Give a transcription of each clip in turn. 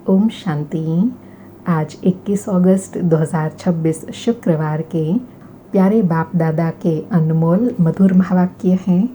ओम शांति। आज 21 अगस्त 2026 शुक्रवार के प्यारे बाप दादा के अनमोल मधुर महावाक्य हैं।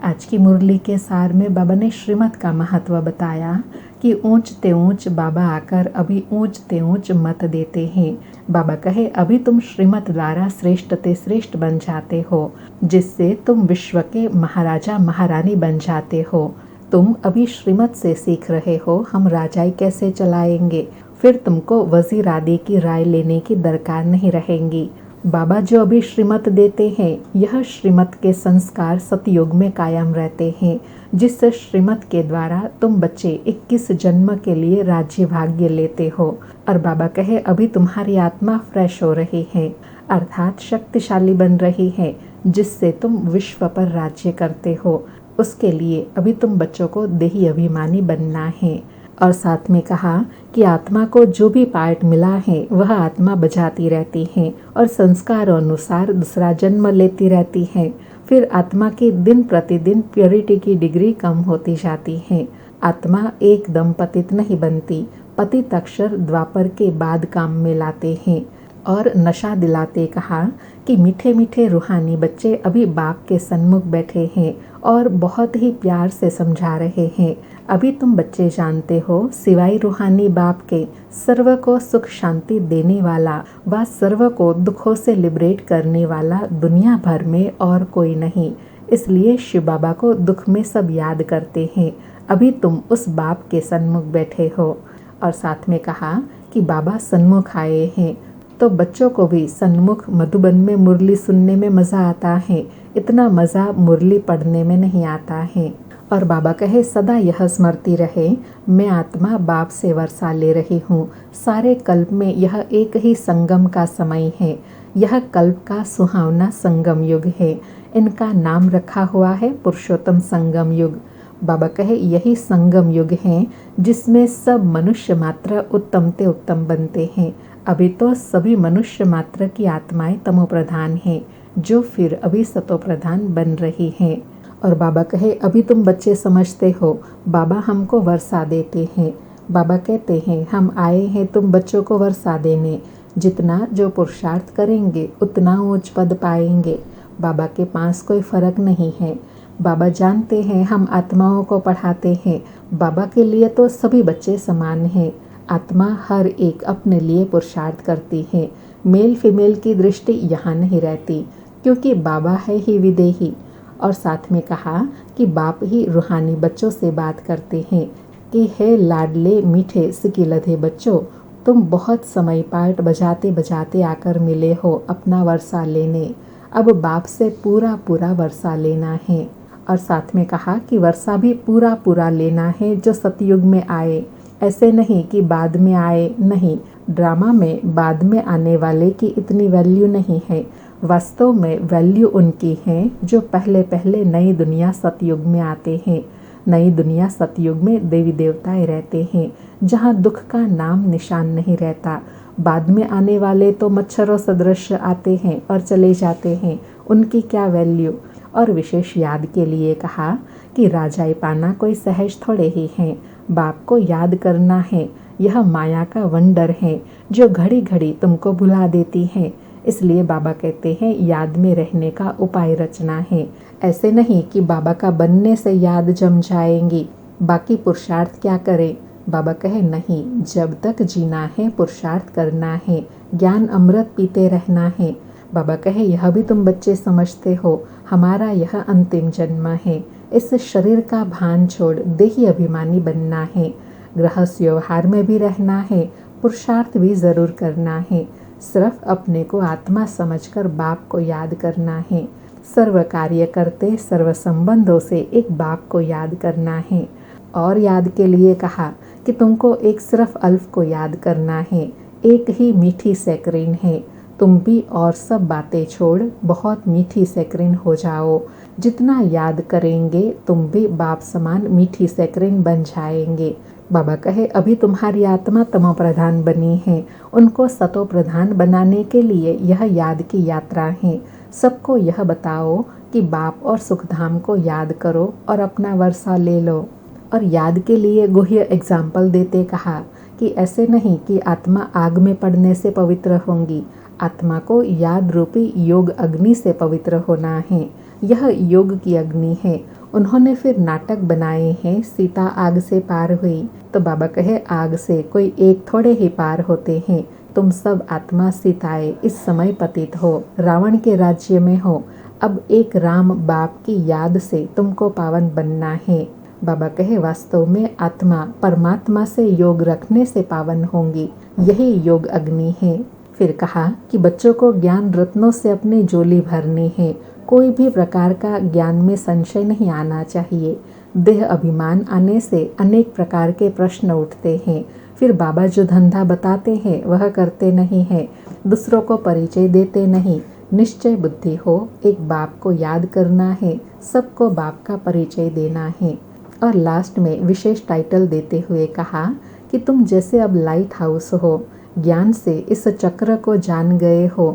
आज की मुरली के सार में बाबा ने श्रीमत का महत्व बताया कि ऊंचते ऊंच बाबा आकर अभी ऊंचते ऊंच मत देते हैं। बाबा कहे अभी तुम श्रीमत द्वारा श्रेष्ठते श्रेष्ठ बन जाते हो, जिससे तुम विश्व के महाराजा महारानी बन जाते हो। तुम अभी श्रीमत से सीख रहे हो हम राजाई कैसे चलाएंगे, फिर तुमको वजीर आदि की राय लेने की दरकार नहीं रहेगी। बाबा जो अभी श्रीमत देते हैं, यह श्रीमत के संस्कार सतयुग में कायम रहते हैं, जिस श्रीमत के द्वारा तुम बच्चे 21 जन्म के लिए राज्य भाग्य लेते हो। और बाबा कहे अभी तुम्हारी आत्मा फ्रेश हो रही है, अर्थात शक्तिशाली बन रही है, जिससे तुम विश्व पर राज्य करते हो। उसके लिए अभी तुम बच्चों को देही अभिमानी बनना है। और साथ में कहा कि आत्मा को जो भी पार्ट मिला है वह आत्मा बजाती रहती है और संस्कार अनुसार दूसरा जन्म लेती रहती है। फिर आत्मा की दिन प्रतिदिन प्योरिटी की डिग्री कम होती जाती है। आत्मा एकदम पतित नहीं बनती, पतित अक्षर द्वापर के बाद काम में लाते हैं। और नशा दिलाते कहा कि मीठे मीठे रूहानी बच्चे अभी बाप के सन्मुख बैठे हैं और बहुत ही प्यार से समझा रहे हैं। अभी तुम बच्चे जानते हो सिवाय रूहानी बाप के सर्व को सुख शांति देने वाला व सर्व को दुखों से लिबरेट करने वाला दुनिया भर में और कोई नहीं। इसलिए शिव बाबा को दुख में सब याद करते हैं। अभी तुम उस बाप के सन्मुख बैठे हो। और साथ में कहा कि बाबा सन्मुख आए हैं, तो बच्चों को भी सन्मुख मधुबन में मुरली सुनने में मज़ा आता है, इतना मज़ा मुरली पढ़ने में नहीं आता है। और बाबा कहे सदा यह स्मृति रहे, मैं आत्मा बाप से वर्षा ले रही हूँ। सारे कल्प में यह एक ही संगम का समय है, यह कल्प का सुहावना संगम युग है। इनका नाम रखा हुआ है पुरुषोत्तम संगम युग। बाबा कहे यही संगम युग है जिसमें सब मनुष्य मात्र उत्तम ते उत्तम बनते हैं। अभी तो सभी मनुष्य मात्र की आत्माएं तमो प्रधान हैं, जो फिर अभी सतो प्रधान बन रही हैं। और बाबा कहे अभी तुम बच्चे समझते हो बाबा हमको वर्षा देते हैं। बाबा कहते हैं हम आए हैं तुम बच्चों को वर्षा देने, जितना जो पुरुषार्थ करेंगे उतना ऊंच पद पाएंगे। बाबा के पास कोई फर्क नहीं है। बाबा जानते हैं हम आत्माओं को पढ़ाते हैं। बाबा के लिए तो सभी बच्चे समान हैं। आत्मा हर एक अपने लिए पुरुषार्थ करती है। मेल फीमेल की दृष्टि यहाँ नहीं रहती, क्योंकि बाबा है ही विदेही। और साथ में कहा कि बाप ही रूहानी बच्चों से बात करते हैं कि हे लाडले मीठे सिकिलधे बच्चों, तुम बहुत समय पार्ट बजाते बजाते आकर मिले हो अपना वर्षा लेने। अब बाप से पूरा पूरा वर्षा लेना है। और साथ में कहा कि वर्षा भी पूरा पूरा लेना है जो सतयुग में आए, ऐसे नहीं कि बाद में आए। नहीं, ड्रामा में बाद में आने वाले की इतनी वैल्यू नहीं है। वास्तव में वैल्यू उनकी है जो पहले पहले नई दुनिया सतयुग में आते हैं। नई दुनिया सतयुग में देवी देवताएं रहते हैं, जहाँ दुख का नाम निशान नहीं रहता। बाद में आने वाले तो मच्छरों सदृश आते हैं और चले जाते हैं, उनकी क्या वैल्यू। और विशेष याद के लिए कहा कि राजाई पाना कोई सहज थोड़े ही है। बाप को याद करना है, यह माया का वंडर है जो घड़ी घड़ी तुमको भुला देती है। इसलिए बाबा कहते हैं याद में रहने का उपाय रचना है। ऐसे नहीं कि बाबा का बनने से याद जम जाएंगी, बाकी पुरुषार्थ क्या करें। बाबा कहे नहीं, जब तक जीना है पुरुषार्थ करना है, ज्ञान अमृत पीते रहना है। बाबा कहे यह भी तुम बच्चे समझते हो, हमारा यह अंतिम जन्म है। इस शरीर का भान छोड़ देही अभिमानी बनना है। गृहस्थ व्यवहार में भी रहना है, पुरुषार्थ भी जरूर करना है। सिर्फ अपने को आत्मा समझकर बाप को याद करना है। सर्व कार्य करते सर्व संबंधों से एक बाप को याद करना है। और याद के लिए कहा कि तुमको एक सिर्फ अल्फ को याद करना है, एक ही मीठी सैकरीन है। तुम भी और सब बातें छोड़ बहुत मीठी सैकरीन हो जाओ। जितना याद करेंगे तुम भी बाप समान मीठी सैकरीन बन जाएंगे। बाबा कहे अभी तुम्हारी आत्मा तमो प्रधान बनी है, उनको सतो प्रधान बनाने के लिए यह याद की यात्रा है। सबको यह बताओ कि बाप और सुखधाम को याद करो और अपना वर्षा ले लो। और याद के लिए गुह्य एग्जाम्पल देते कहा कि ऐसे नहीं कि आत्मा आग में पड़ने से पवित्र होंगी। आत्मा को याद रूपी योग अग्नि से पवित्र होना है। यह योग की अग्नि है। उन्होंने फिर नाटक बनाए हैं, सीता आग से पार हुई। तो बाबा कहे आग से कोई एक थोड़े ही पार होते हैं। तुम सब आत्मा सीताएं इस समय पतित हो, रावण के राज्य में हो। अब एक राम बाप की याद से तुमको पावन बनना है। बाबा कहे वास्तव में आत्मा परमात्मा से योग रखने से पावन होंगी। यही योग अग्नि है। फिर कहा कि बच्चों को ज्ञान रत्नों से अपनी झोली भरनी है। कोई भी प्रकार का ज्ञान में संशय नहीं आना चाहिए। देह अभिमान आने से अनेक प्रकार के प्रश्न उठते हैं। फिर बाबा जो धंधा बताते हैं वह करते नहीं हैं, दूसरों को परिचय देते नहीं। निश्चय बुद्धि हो, एक बाप को याद करना है, सबको बाप का परिचय देना है। और लास्ट में विशेष टाइटल देते हुए कहा कि तुम जैसे अब लाइट हाउस हो, ज्ञान से इस चक्र को जान गए हो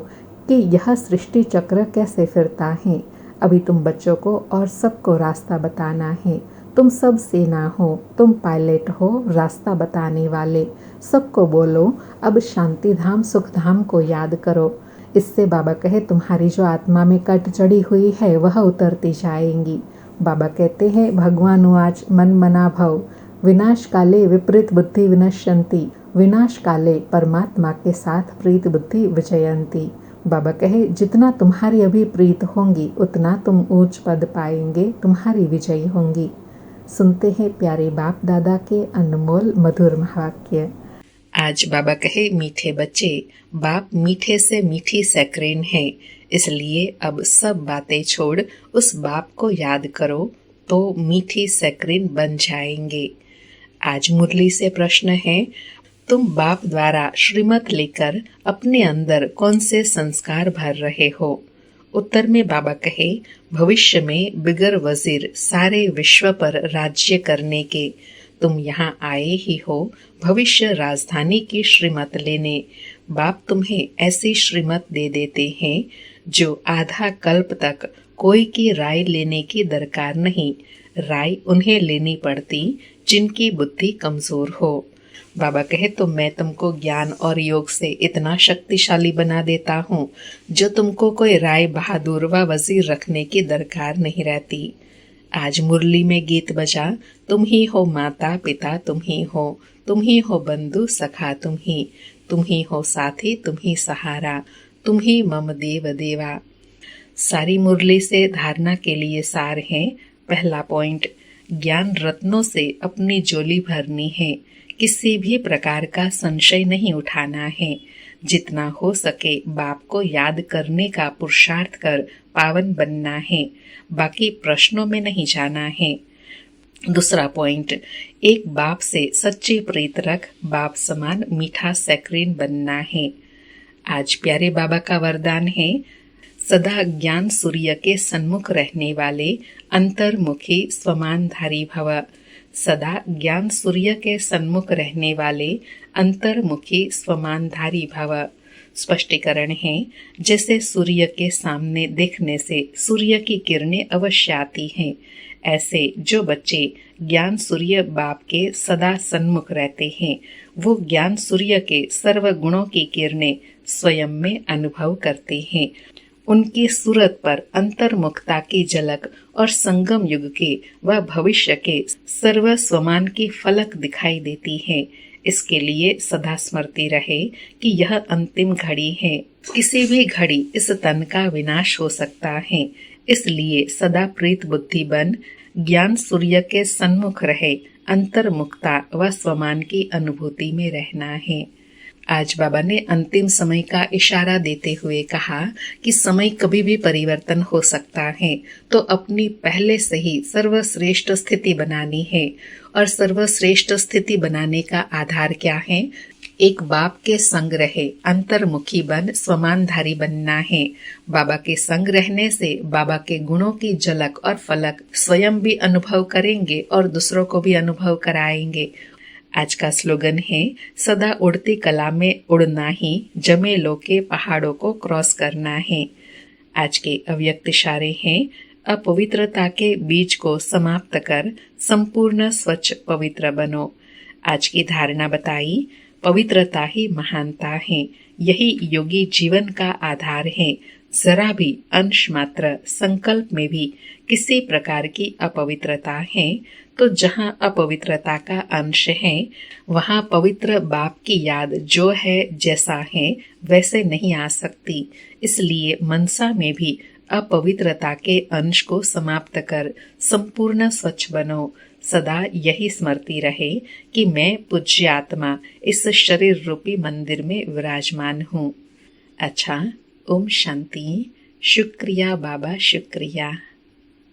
कि यह सृष्टि चक्र कैसे फिरता है। अभी तुम बच्चों को और सबको रास्ता बताना है। तुम सब सेना हो, तुम पायलट हो, रास्ता बताने वाले। सबको बोलो अब शांति धाम सुख धाम को याद करो। इससे बाबा कहे तुम्हारी जो आत्मा में कट चढ़ी हुई है वह उतरती जाएंगी। बाबा कहते हैं भगवान उवाच मन मना भव, विनाश काले विपरीत बुद्धि विनश्यंती, विनाश काले परमात्मा के साथ प्रीत बुद्धि विजयंती। बाबा कहे जितना तुम्हारी अभी प्रीत होंगी उतना तुम ऊंच पद पाएंगे, तुम्हारी विजयी होंगी। सुनते हैं प्यारे बाप दादा के अनमोल मधुर महावाक्य। आज बाबा कहे मीठे बच्चे, बाप मीठे से मीठी सैक्रेन है, इसलिए अब सब बातें छोड़ उस बाप को याद करो तो मीठी सैक्रेन बन जाएंगे। आज मुरली से प्रश्न है, तुम बाप द्वारा श्रीमत लेकर अपने अंदर कौन से संस्कार भर रहे हो? उत्तर में बाबा कहे भविष्य में बिगर वजीर सारे विश्व पर राज्य करने के तुम यहाँ आए ही हो भविष्य राजधानी की श्रीमत लेने। बाप तुम्हें ऐसी श्रीमत दे देते हैं जो आधा कल्प तक कोई की राय लेने की दरकार नहीं। राय उन्हें लेनी पड़ती जिनकी बुद्धि कमजोर हो। बाबा कहे तो मैं तुमको ज्ञान और योग से इतना शक्तिशाली बना देता हूँ जो तुमको कोई राय बहादुर व वजीर रखने की दरकार नहीं रहती। आज मुरली में गीत बजा, तुम ही हो माता पिता, तुम ही हो बंधु सखा, तुम ही हो साथी, तुम ही सहारा, तुम ही मम देव देवा। सारी मुरली से धारणा के लिए सार है। पहला पॉइंट, ज्ञान रत्नों से अपनी झोली भरनी है। किसी भी प्रकार का संशय नहीं उठाना है। जितना हो सके बाप को याद करने का पुरुषार्थ कर पावन बनना है, बाकी प्रश्नों में नहीं जाना है। दूसरा पॉइंट, एक बाप से सच्ची प्रीत रख, बाप समान मीठा सैक्रेन बनना है। आज प्यारे बाबा का वरदान है, सदा ज्ञान सूर्य के सन्मुख रहने वाले अंतर्मुखी स्वमानधारी भव। सदा ज्ञान सूर्य के सन्मुख रहने वाले अंतर्मुखी स्वमानधारी भव। स्पष्टीकरण है, जैसे सूर्य के सामने देखने से सूर्य की किरणें अवश्य आती हैं, ऐसे जो बच्चे ज्ञान सूर्य बाप के सदा सन्मुख रहते हैं वो ज्ञान सूर्य के सर्व गुणों की किरणें स्वयं में अनुभव करते हैं। उनकी सूरत पर अंतर्मुखता की झलक और संगम युग के व भविष्य के सर्व स्वमान की फलक दिखाई देती है। इसके लिए सदा स्मृति रहे कि यह अंतिम घड़ी है। किसी भी घड़ी इस तन का विनाश हो सकता है, इसलिए सदा प्रीत बुद्धि बन ज्ञान सूर्य के सन्मुख रहे, अंतर्मुखता व स्वमान की अनुभूति में रहना है। आज बाबा ने अंतिम समय का इशारा देते हुए कहा कि समय कभी भी परिवर्तन हो सकता है, तो अपनी पहले से ही सर्वश्रेष्ठ स्थिति बनानी है। और सर्वश्रेष्ठ स्थिति बनाने का आधार क्या है? एक बाप के संग रहे, अंतर्मुखी बन स्वमानधारी बनना है। बाबा के संग रहने से बाबा के गुणों की झलक और फलक स्वयं भी अनुभव करेंगे और दूसरों को भी अनुभव कराएंगे। आज का स्लोगन है, सदा उड़ती कला में उड़ना ही, जमे लो के पहाड़ों को क्रॉस करना है। आज के अव्यक्त इशारे हैं, अपवित्रता के बीज को समाप्त कर संपूर्ण स्वच्छ पवित्र बनो। आज की धारणा बताई, पवित्रता ही महानता है, यही योगी जीवन का आधार है। जरा भी अंश मात्र संकल्प में भी किसी प्रकार की अपवित्रता है तो जहाँ अपवित्रता का अंश है वहाँ पवित्र बाप की याद जो है जैसा है वैसे नहीं आ सकती। इसलिए मनसा में भी अपवित्रता के अंश को समाप्त कर संपूर्ण स्वच्छ बनो। सदा यही स्मृति रहे कि मैं पूज्य आत्मा इस शरीर रूपी मंदिर में विराजमान हूँ। अच्छा, ओम शांति। शुक्रिया बाबा, शुक्रिया।